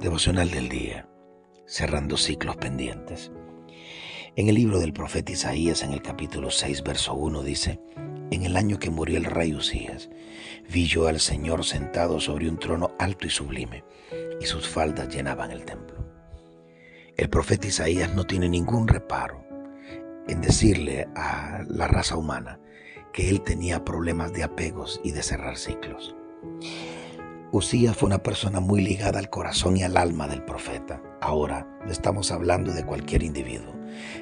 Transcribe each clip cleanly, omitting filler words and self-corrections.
Devocional del día, cerrando ciclos pendientes. En el libro del profeta Isaías, en el capítulo 6, verso 1, dice: En el año que murió el rey Usías, vi yo al Señor sentado sobre un trono alto y sublime, y sus faldas llenaban el templo. El profeta Isaías no tiene ningún reparo en decirle a la raza humana que él tenía problemas de apegos y de cerrar ciclos. Usías fue una persona muy ligada al corazón y al alma del profeta. Ahora no estamos hablando de cualquier individuo.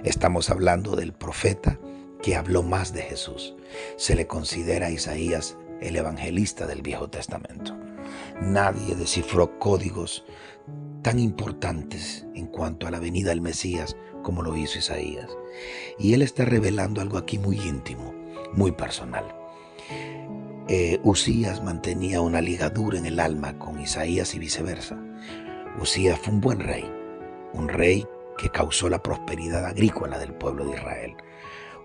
Estamos hablando del profeta que habló más de Jesús. Se le considera a Isaías el evangelista del Viejo Testamento. Nadie descifró códigos tan importantes en cuanto a la venida del Mesías como lo hizo Isaías. Y él está revelando algo aquí muy íntimo, muy personal. Usías mantenía una ligadura en el alma con Isaías y viceversa. Usías fue un rey que causó la prosperidad agrícola del pueblo de Israel.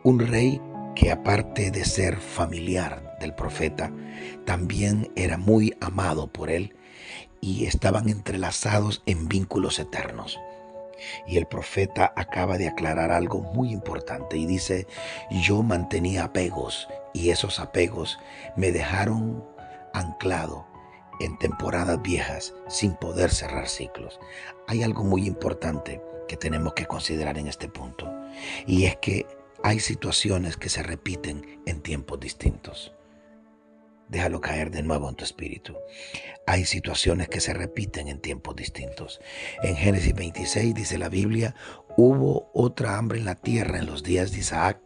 Un rey que, aparte de ser familiar del profeta, también era muy amado por él y estaban entrelazados en vínculos eternos. Y el profeta acaba de aclarar algo muy importante y dice: yo mantenía apegos y esos apegos me dejaron anclado en temporadas viejas sin poder cerrar ciclos. Hay algo muy importante que tenemos que considerar en este punto, y es que hay situaciones que se repiten en tiempos distintos. Déjalo caer de nuevo en tu espíritu. Hay situaciones que se repiten en tiempos distintos. En Génesis 26 dice la Biblia: hubo otra hambre en la tierra en los días de Isaac,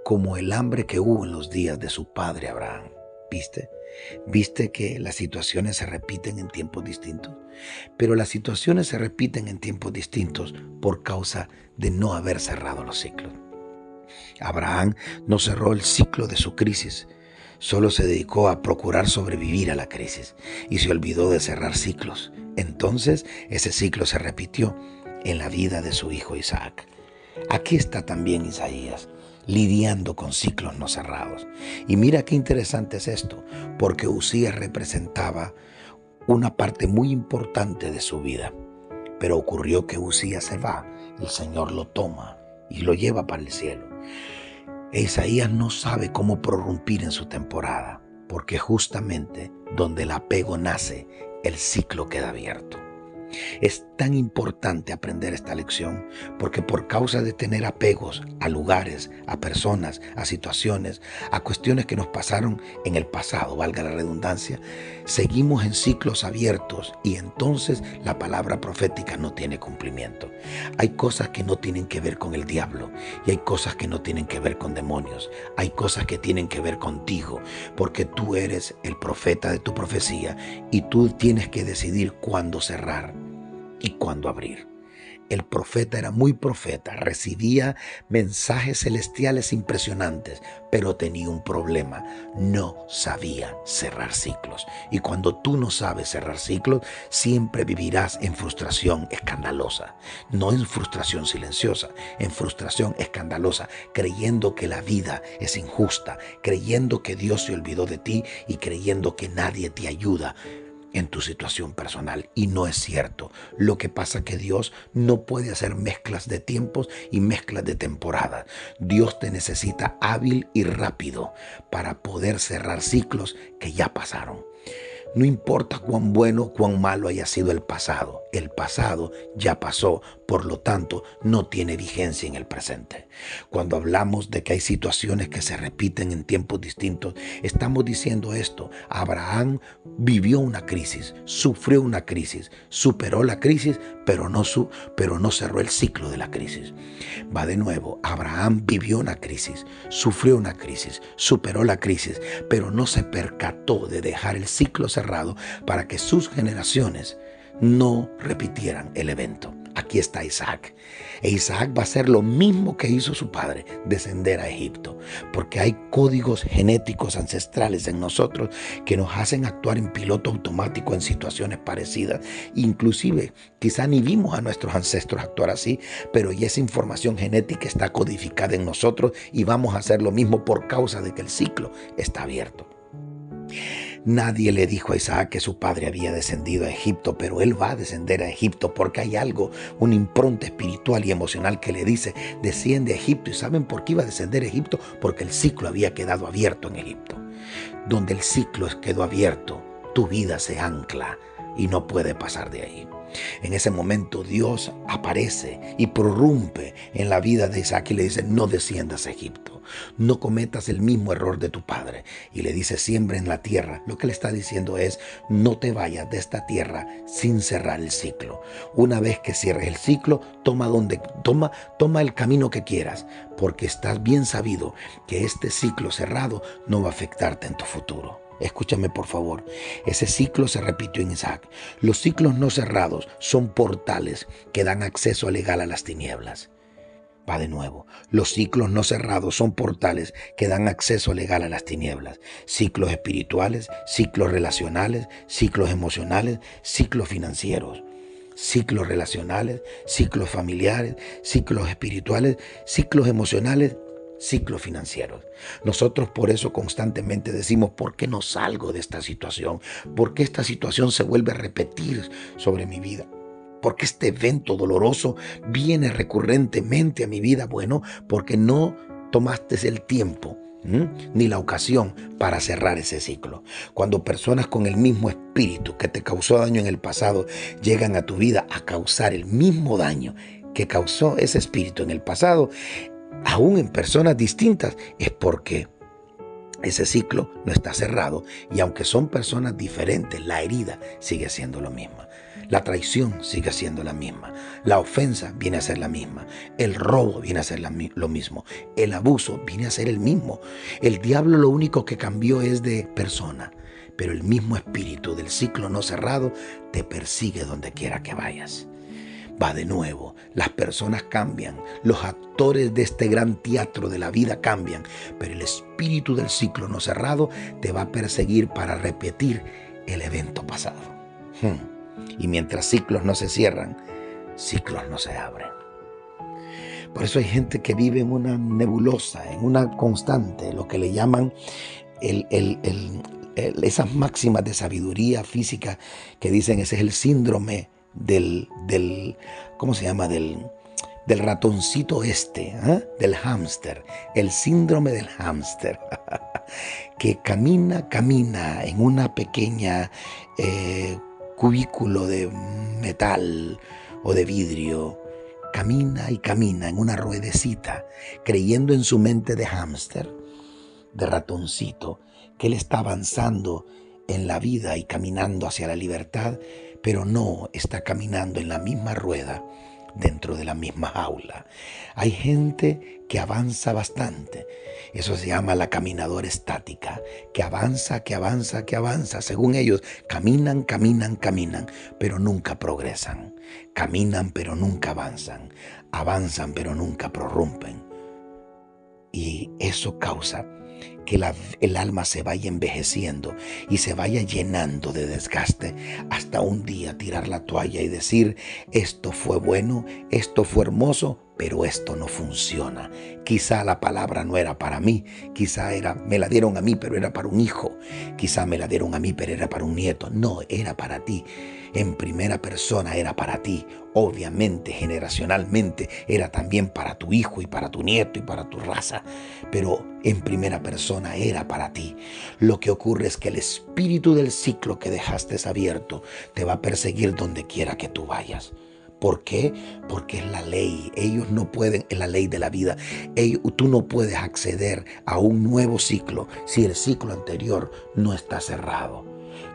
como el hambre que hubo en los días de su padre Abraham. ¿Viste que las situaciones se repiten en tiempos distintos? Pero las situaciones se repiten en tiempos distintos por causa de no haber cerrado los ciclos. Abraham no cerró el ciclo de su crisis. Solo se dedicó a procurar sobrevivir a la crisis y se olvidó de cerrar ciclos. Entonces ese ciclo se repitió en la vida de su hijo Isaac. Aquí está también Isaías, lidiando con ciclos no cerrados. Y mira qué interesante es esto, porque Usías representaba una parte muy importante de su vida. Pero ocurrió que Usías se va, el Señor lo toma y lo lleva para el cielo. Isaías no sabe cómo prorrumpir en su temporada, porque justamente donde el apego nace, el ciclo queda abierto. Es tan importante aprender esta lección porque por causa de tener apegos a lugares, a personas, a situaciones, a cuestiones que nos pasaron en el pasado, valga la redundancia, seguimos en ciclos abiertos y entonces la palabra profética no tiene cumplimiento. Hay cosas que no tienen que ver con el diablo y hay cosas que no tienen que ver con demonios. Hay cosas que tienen que ver contigo porque tú eres el profeta de tu profecía y tú tienes que decidir cuándo cerrar y cuándo abrir. El profeta era muy profeta, recibía mensajes celestiales impresionantes, pero tenía un problema: no sabía cerrar ciclos. Y cuando tú no sabes cerrar ciclos, siempre vivirás en frustración escandalosa. No en frustración silenciosa, en frustración escandalosa, creyendo que la vida es injusta, creyendo que Dios se olvidó de ti y creyendo que nadie te ayuda en tu situación personal. Y no es cierto. Lo que pasa es que Dios no puede hacer mezclas de tiempos y mezclas de temporadas. Dios te necesita hábil y rápido para poder cerrar ciclos que ya pasaron. No importa cuán bueno o cuán malo haya sido el pasado ya pasó, por lo tanto no tiene vigencia en el presente. Cuando hablamos de que hay situaciones que se repiten en tiempos distintos, estamos diciendo esto: Abraham vivió una crisis, sufrió una crisis, superó la crisis, pero no cerró el ciclo de la crisis. Va de nuevo: Abraham vivió una crisis, sufrió una crisis, superó la crisis, pero no se percató de dejar el ciclo cerrado para que sus generaciones no repitieran el evento. Aquí está Isaac. E Isaac va a hacer lo mismo que hizo su padre, descender a Egipto, porque hay códigos genéticos ancestrales en nosotros que nos hacen actuar en piloto automático en situaciones parecidas. Inclusive, quizá ni vimos a nuestros ancestros actuar así, pero ya esa información genética está codificada en nosotros y vamos a hacer lo mismo por causa de que el ciclo está abierto. Nadie le dijo a Isaac que su padre había descendido a Egipto, pero él va a descender a Egipto porque hay algo, un impronta espiritual y emocional que le dice, desciende a Egipto. ¿Y saben por qué iba a descender a Egipto? Porque el ciclo había quedado abierto en Egipto. Donde el ciclo quedó abierto, tu vida se ancla y no puede pasar de ahí. En ese momento Dios aparece y prorrumpe en la vida de Isaac y le dice, no desciendas a Egipto, no cometas el mismo error de tu padre. Y le dice, siembra en la tierra. Lo que le está diciendo es, no te vayas de esta tierra sin cerrar el ciclo. Una vez que cierres el ciclo, toma el camino que quieras, porque estás bien sabido que este ciclo cerrado no va a afectarte en tu futuro. Escúchame por favor, ese ciclo se repitió en Isaac. Los ciclos no cerrados son portales que dan acceso legal a las tinieblas. Va de nuevo, los ciclos no cerrados son portales que dan acceso legal a las tinieblas. Ciclos espirituales, ciclos relacionales, ciclos emocionales, ciclos financieros. Ciclos relacionales, ciclos familiares, ciclos espirituales, ciclos emocionales, ciclos financieros. Nosotros por eso constantemente decimos, ¿por qué no salgo de esta situación? ¿Por qué esta situación se vuelve a repetir sobre mi vida? ¿Por qué este evento doloroso viene recurrentemente a mi vida? Bueno, porque no tomaste el tiempo ni la ocasión para cerrar ese ciclo. Cuando personas con el mismo espíritu que te causó daño en el pasado llegan a tu vida a causar el mismo daño que causó ese espíritu en el pasado, aún en personas distintas, es porque ese ciclo no está cerrado y aunque son personas diferentes, la herida sigue siendo lo misma. La traición sigue siendo la misma. La ofensa viene a ser la misma. El robo viene a ser lo mismo. El abuso viene a ser el mismo. El diablo lo único que cambió es de persona, pero el mismo espíritu del ciclo no cerrado te persigue donde quiera que vayas. Va de nuevo, las personas cambian, los actores de este gran teatro de la vida cambian, pero el espíritu del ciclo no cerrado te va a perseguir para repetir el evento pasado. Y mientras ciclos no se cierran, ciclos no se abren. Por eso hay gente que vive en una nebulosa, en una constante, lo que le llaman esas máximas de sabiduría física que dicen ese es el síndrome ¿cómo se llama? Del ratoncito del hámster, el síndrome del hámster, que camina en una pequeña cubículo de metal o de vidrio, camina y camina en una ruedecita, creyendo en su mente de hámster, de ratoncito, que él está avanzando en la vida y caminando hacia la libertad, pero no está caminando en la misma rueda, dentro de la misma jaula. Hay gente que avanza bastante. Eso se llama la caminadora estática, que avanza. Según ellos, caminan, pero nunca progresan. Caminan, pero nunca avanzan. Avanzan, pero nunca prorrumpen. Y eso causa que el alma se vaya envejeciendo y se vaya llenando de desgaste hasta un día tirar la toalla y decir, esto fue bueno, esto fue hermoso, pero esto no funciona. Quizá la palabra no era para mí, quizá me la dieron a mí, pero era para un hijo. Quizá me la dieron a mí, pero era para un nieto. No, era para ti. En primera persona era para ti. Obviamente, generacionalmente, era también para tu hijo y para tu nieto y para tu raza. Pero en primera persona era para ti. Lo que ocurre es que el espíritu del ciclo que dejaste abierto te va a perseguir donde quiera que tú vayas. ¿Por qué? Porque es la ley. Ellos no pueden, es la ley de la vida. Tú no puedes acceder a un nuevo ciclo si el ciclo anterior no está cerrado.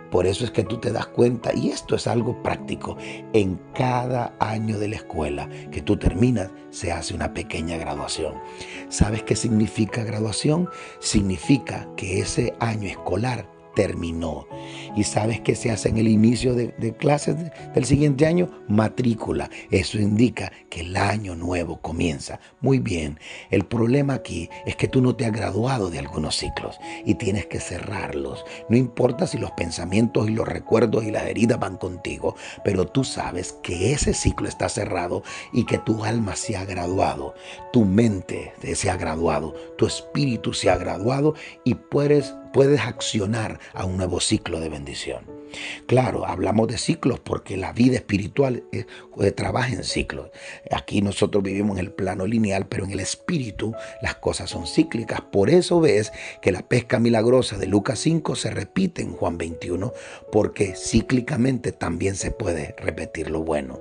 Por eso es que tú te das cuenta, y esto es algo práctico, en cada año de la escuela que tú terminas, se hace una pequeña graduación. ¿Sabes qué significa graduación? Significa que ese año escolar terminó. ¿Y sabes qué se hace en el inicio de clases del siguiente año? Matrícula. Eso indica que el año nuevo comienza. Muy bien. El problema aquí es que tú no te has graduado de algunos ciclos y tienes que cerrarlos. No importa si los pensamientos y los recuerdos y las heridas van contigo, pero tú sabes que ese ciclo está cerrado y que tu alma se ha graduado, tu mente se ha graduado, tu espíritu se ha graduado y puedes accionar a un nuevo ciclo de bendición. Claro, hablamos de ciclos porque la vida espiritual trabaja en ciclos. Aquí nosotros vivimos en el plano lineal, pero en el espíritu las cosas son cíclicas. Por eso ves que la pesca milagrosa de Lucas 5 se repite en Juan 21, porque cíclicamente también se puede repetir lo bueno.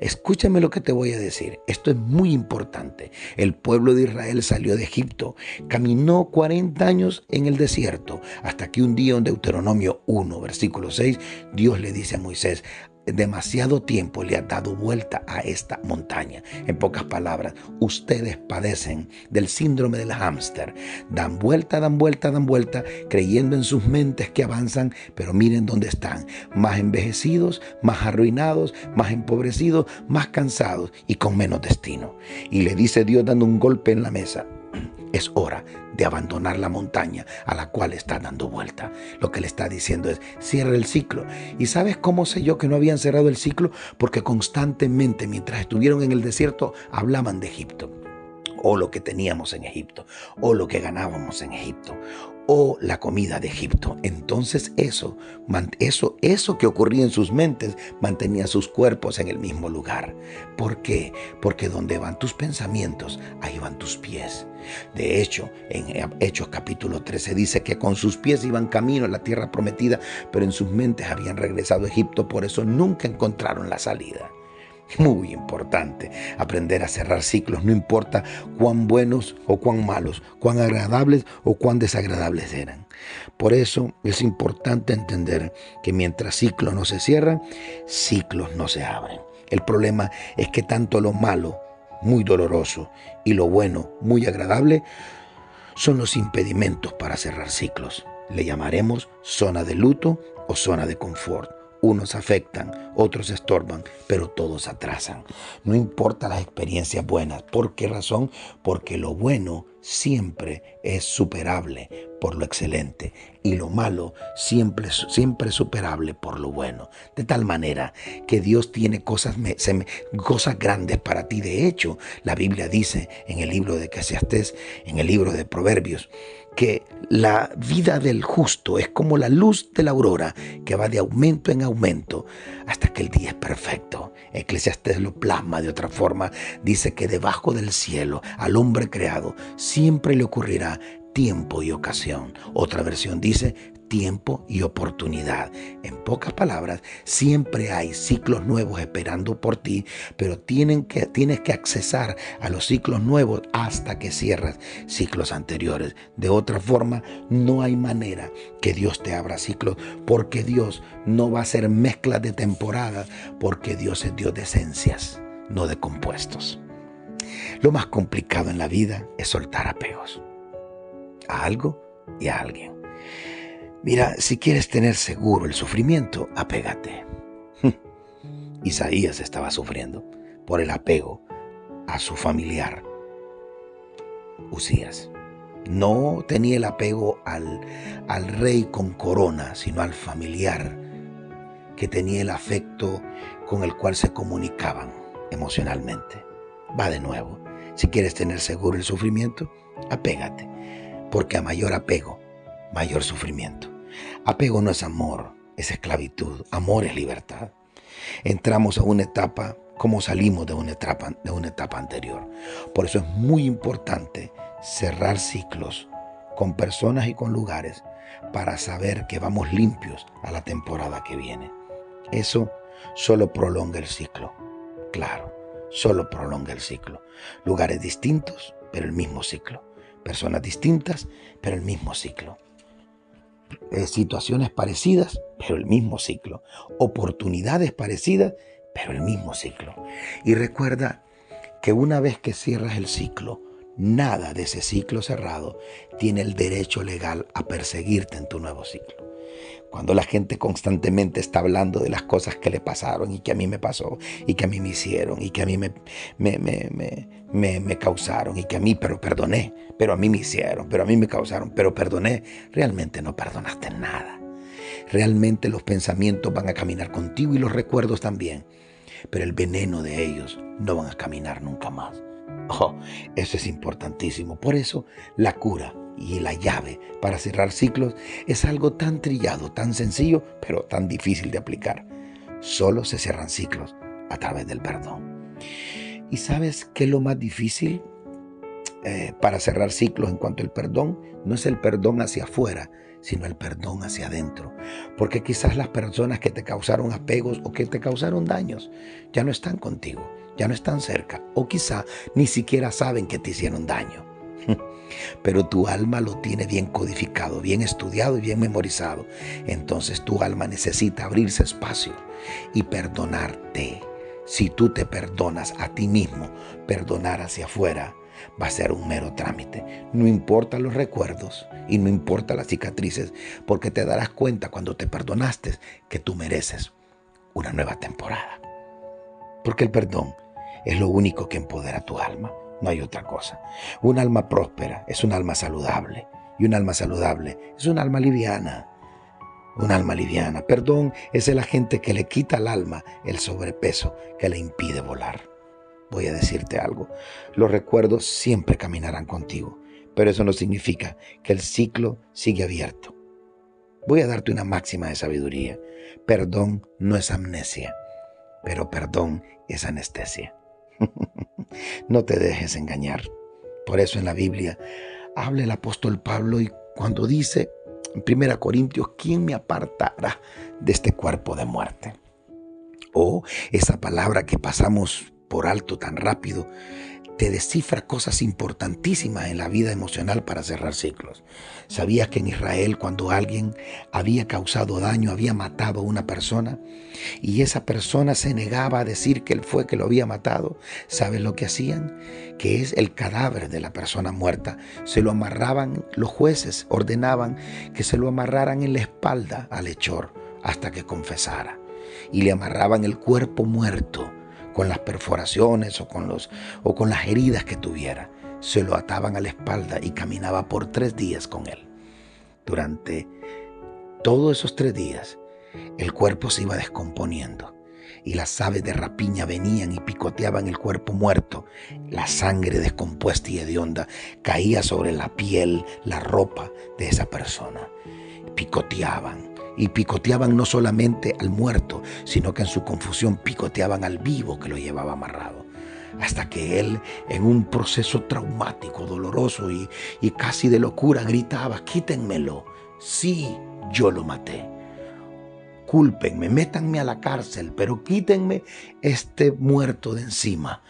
Escúchame lo que te voy a decir. Esto es muy importante. El pueblo de Israel salió de Egipto, caminó 40 años en el desierto, hasta que un día en Deuteronomio 1, versículo 6, Dios le dice a Moisés: demasiado tiempo le ha dado vuelta a esta montaña. En pocas palabras, ustedes padecen del síndrome del hámster. Dan vuelta, dan vuelta, dan vuelta, creyendo en sus mentes que avanzan, pero miren dónde están: más envejecidos, más arruinados, más empobrecidos, más cansados y con menos destino. Y le dice Dios dando un golpe en la mesa: es hora de abandonar la montaña a la cual está dando vuelta. Lo que le está diciendo es: cierra el ciclo. ¿Y sabes cómo sé yo que no habían cerrado el ciclo? Porque constantemente, mientras estuvieron en el desierto, hablaban de Egipto, o lo que teníamos en Egipto, o lo que ganábamos en Egipto, o la comida de Egipto. Entonces eso que ocurría en sus mentes mantenía sus cuerpos en el mismo lugar. ¿Por qué? Porque donde van tus pensamientos, ahí van tus pies. De hecho, en Hechos capítulo 13 dice que con sus pies iban camino a la tierra prometida, pero en sus mentes habían regresado a Egipto, por eso nunca encontraron la salida. Muy importante aprender a cerrar ciclos, no importa cuán buenos o cuán malos, cuán agradables o cuán desagradables eran. Por eso es importante entender que mientras ciclos no se cierran, ciclos no se abren. El problema es que tanto lo malo, muy doloroso, y lo bueno, muy agradable, son los impedimentos para cerrar ciclos. Le llamaremos zona de luto o zona de confort. Unos afectan, otros estorban, pero todos atrasan. No importa las experiencias buenas. ¿Por qué razón? Porque lo bueno siempre es superable por lo excelente y lo malo siempre es superable por lo bueno. De tal manera que Dios tiene cosas grandes para ti. De hecho, la Biblia dice en el libro de Eclesiastés, en el libro de Proverbios, que la vida del justo es como la luz de la aurora, que va de aumento en aumento hasta que el día es perfecto. Eclesiastés lo plasma de otra forma. Dice que debajo del cielo al hombre creado siempre le ocurrirá tiempo y ocasión. Otra versión dice tiempo y oportunidad. En pocas palabras, siempre hay ciclos nuevos esperando por ti, pero tienes que accesar a los ciclos nuevos hasta que cierras ciclos anteriores. De otra forma, no hay manera que Dios te abra ciclos, porque Dios no va a hacer mezclas de temporadas, porque Dios es Dios de esencias, no de compuestos. Lo más complicado en la vida es soltar apegos a algo y a alguien. Mira, si quieres tener seguro el sufrimiento, apégate. Isaías estaba sufriendo por el apego a su familiar, Usías. No tenía el apego al rey con corona, sino al familiar que tenía el afecto con el cual se comunicaban emocionalmente. Va de nuevo. Si quieres tener seguro el sufrimiento, apégate, porque a mayor apego, mayor sufrimiento. Apego no es amor, es esclavitud. Amor es libertad. Entramos a una etapa como salimos de una etapa anterior. Por eso es muy importante cerrar ciclos con personas y con lugares para saber que vamos limpios a la temporada que viene. Eso solo prolonga el ciclo. Claro, solo prolonga el ciclo. Lugares distintos, pero el mismo ciclo. Personas distintas, pero el mismo ciclo. Situaciones parecidas, pero el mismo ciclo. Oportunidades parecidas, pero el mismo ciclo. Y recuerda que una vez que cierras el ciclo, nada de ese ciclo cerrado tiene el derecho legal a perseguirte en tu nuevo ciclo. Cuando la gente constantemente está hablando de las cosas que le pasaron y que a mí me pasó y que a mí me hicieron y que a mí me causaron y que a mí, pero perdoné, pero a mí me hicieron, pero a mí me causaron, pero perdoné, realmente no perdonaste nada. Realmente los pensamientos van a caminar contigo y los recuerdos también, pero el veneno de ellos no van a caminar nunca más. Oh, eso es importantísimo. Por eso la cura y la llave para cerrar ciclos es algo tan trillado, tan sencillo, pero tan difícil de aplicar. Solo se cierran ciclos a través del perdón. ¿Y sabes qué es lo más difícil para cerrar ciclos en cuanto al perdón? No es el perdón hacia afuera, sino el perdón hacia adentro. Porque quizás las personas que te causaron apegos o que te causaron daños ya no están contigo, ya no están cerca, o quizá ni siquiera saben que te hicieron daño. Pero tu alma lo tiene bien codificado, bien estudiado y bien memorizado. Entonces tu alma necesita abrirse espacio y perdonarte. Si tú te perdonas a ti mismo, perdonar hacia afuera va a ser un mero trámite. No importa los recuerdos y no importa las cicatrices, porque te darás cuenta cuando te perdonaste que tú mereces una nueva temporada. Porque el perdón es lo único que empodera tu alma, no hay otra cosa. Un alma próspera es un alma saludable, y un alma saludable es un alma liviana. Un alma liviana. Perdón es el agente que le quita al alma el sobrepeso que le impide volar. Voy a decirte algo, los recuerdos siempre caminarán contigo, pero eso no significa que el ciclo sigue abierto. Voy a darte una máxima de sabiduría. Perdón no es amnesia, pero perdón es anestesia. No te dejes engañar. Por eso en la Biblia habla el apóstol Pablo y cuando dice en 1 Corintios, ¿quién me apartará de este cuerpo de muerte? O esa palabra que pasamos por alto tan rápido, te descifra cosas importantísimas en la vida emocional para cerrar ciclos. ¿Sabías que en Israel cuando alguien había causado daño, había matado a una persona y esa persona se negaba a decir que él fue que lo había matado? ¿Sabes lo que hacían? Que es el cadáver de la persona muerta. Se lo amarraban, los jueces ordenaban que se lo amarraran en la espalda al hechor hasta que confesara. Y le amarraban el cuerpo muerto con las perforaciones o con las heridas que tuviera. Se lo ataban a la espalda y caminaba por 3 días con él. Durante todos esos 3 días, el cuerpo se iba descomponiendo y las aves de rapiña venían y picoteaban el cuerpo muerto. La sangre descompuesta y hedionda caía sobre la piel, la ropa de esa persona. Picoteaban. Y picoteaban no solamente al muerto, sino que en su confusión picoteaban al vivo que lo llevaba amarrado. Hasta que él, en un proceso traumático, doloroso y casi de locura, gritaba, quítenmelo. Sí, yo lo maté. Cúlpenme, métanme a la cárcel, pero quítenme este muerto de encima,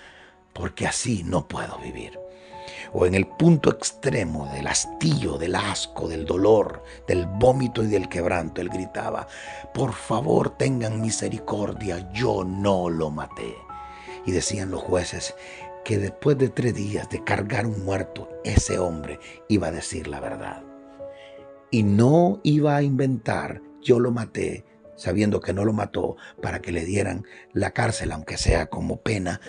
porque así no puedo vivir. O en el punto extremo del hastío, del asco, del dolor, del vómito y del quebranto, él gritaba, por favor tengan misericordia, yo no lo maté. Y decían los jueces que después de 3 días de cargar un muerto, ese hombre iba a decir la verdad. Y no iba a inventar, yo lo maté, sabiendo que no lo mató, para que le dieran la cárcel, aunque sea como pena,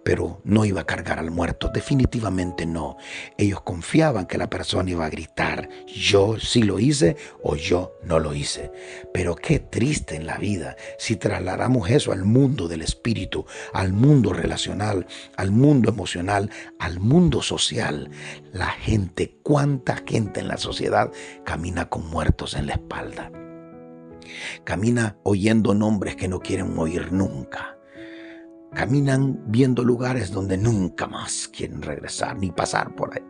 pero no iba a cargar al muerto, definitivamente no. Ellos confiaban que la persona iba a gritar, yo sí lo hice o yo no lo hice. Pero qué triste en la vida si trasladamos eso al mundo del espíritu, al mundo relacional, al mundo emocional, al mundo social. La gente, cuánta gente en la sociedad camina con muertos en la espalda. Camina oyendo nombres que no quieren oír nunca. Caminan viendo lugares donde nunca más quieren regresar ni pasar por ahí.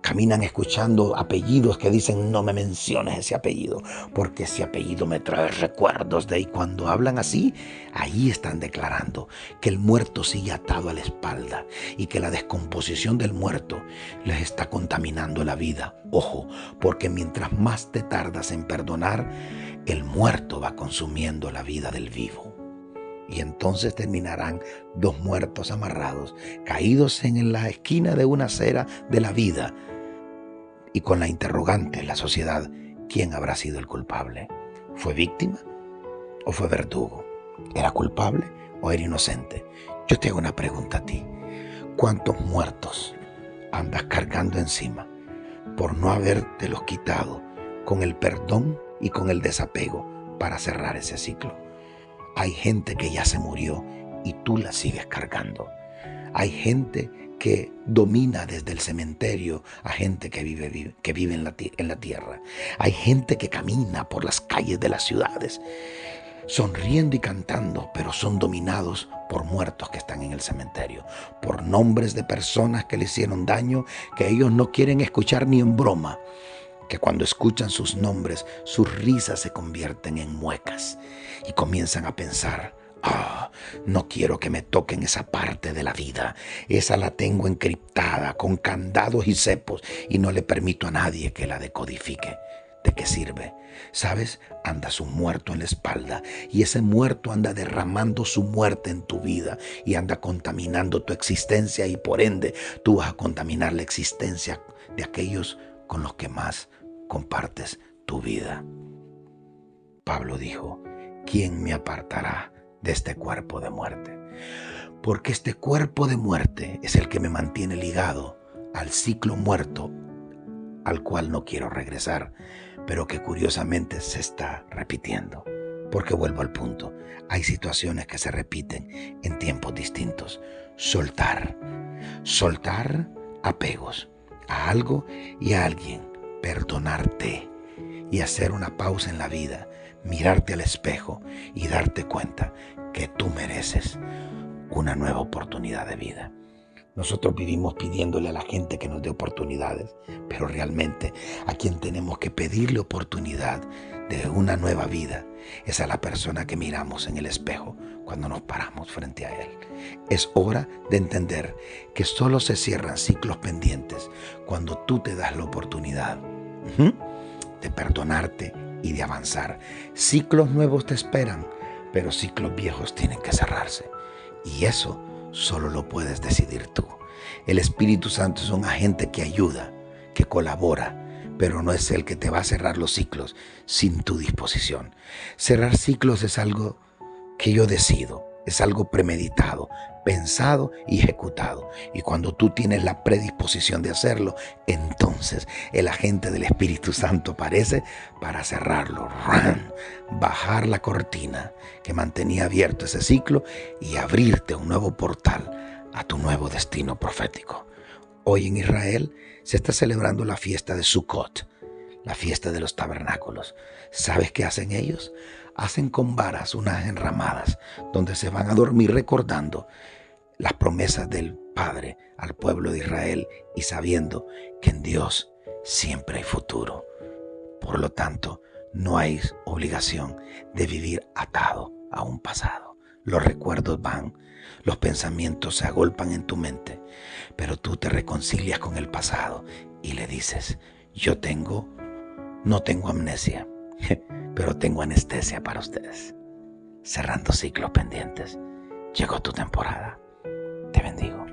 Caminan escuchando apellidos que dicen no me menciones ese apellido porque ese apellido me trae recuerdos de ahí. Cuando hablan así, ahí están declarando que el muerto sigue atado a la espalda y que la descomposición del muerto les está contaminando la vida. Ojo, porque mientras más te tardas en perdonar, el muerto va consumiendo la vida del vivo. Y entonces terminarán 2 muertos amarrados, caídos en la esquina de una acera de la vida. Y con la interrogante en la sociedad, ¿quién habrá sido el culpable? ¿Fue víctima o fue verdugo? ¿Era culpable o era inocente? Yo te hago una pregunta a ti. ¿Cuántos muertos andas cargando encima por no habértelos quitado con el perdón y con el desapego para cerrar ese ciclo? Hay gente que ya se murió y tú la sigues cargando. Hay gente que domina desde el cementerio a gente que vive en la tierra. Hay gente que camina por las calles de las ciudades sonriendo y cantando, pero son dominados por muertos que están en el cementerio, por nombres de personas que le hicieron daño, que ellos no quieren escuchar ni en broma, que cuando escuchan sus nombres, sus risas se convierten en muecas y comienzan a pensar: no quiero que me toquen esa parte de la vida. Esa la tengo encriptada con candados y cepos y no le permito a nadie que la decodifique. ¿De qué sirve? ¿Sabes? Andas un muerto en la espalda y ese muerto anda derramando su muerte en tu vida y anda contaminando tu existencia, y por ende tú vas a contaminar la existencia de aquellos con los que más compartes tu vida. Pablo dijo: ¿quién me apartará de este cuerpo de muerte? Porque este cuerpo de muerte es el que me mantiene ligado al ciclo muerto al cual no quiero regresar, pero que curiosamente se está repitiendo. Porque vuelvo al punto, hay situaciones que se repiten en tiempos distintos. Soltar apegos a algo y a alguien, perdonarte y hacer una pausa en la vida, mirarte al espejo y darte cuenta que tú mereces una nueva oportunidad de vida. Nosotros vivimos pidiéndole a la gente que nos dé oportunidades, pero realmente a quien tenemos que pedirle oportunidad de una nueva vida es a la persona que miramos en el espejo cuando nos paramos frente a él. Es hora de entender que solo se cierran ciclos pendientes cuando tú te das la oportunidad de perdonarte y de avanzar. Ciclos nuevos te esperan, pero ciclos viejos tienen que cerrarse. Y eso solo lo puedes decidir tú. El Espíritu Santo es un agente que ayuda, que colabora, pero no es el que te va a cerrar los ciclos sin tu disposición. Cerrar ciclos es algo que yo decido, es algo premeditado, pensado y ejecutado. Y cuando tú tienes la predisposición de hacerlo, entonces el agente del Espíritu Santo aparece para cerrarlo, bajar la cortina que mantenía abierto ese ciclo y abrirte un nuevo portal a tu nuevo destino profético. Hoy en Israel se está celebrando la fiesta de Sukkot, la fiesta de los tabernáculos. ¿Sabes qué hacen ellos? Hacen con varas unas enramadas donde se van a dormir recordando las promesas del Padre al pueblo de Israel y sabiendo que en Dios siempre hay futuro. Por lo tanto, no hay obligación de vivir atado a un pasado. Los recuerdos van, los pensamientos se agolpan en tu mente, pero tú te reconcilias con el pasado y le dices: no tengo amnesia, pero tengo anestesia para ustedes. Cerrando ciclos pendientes. Llegó tu temporada. Te bendigo.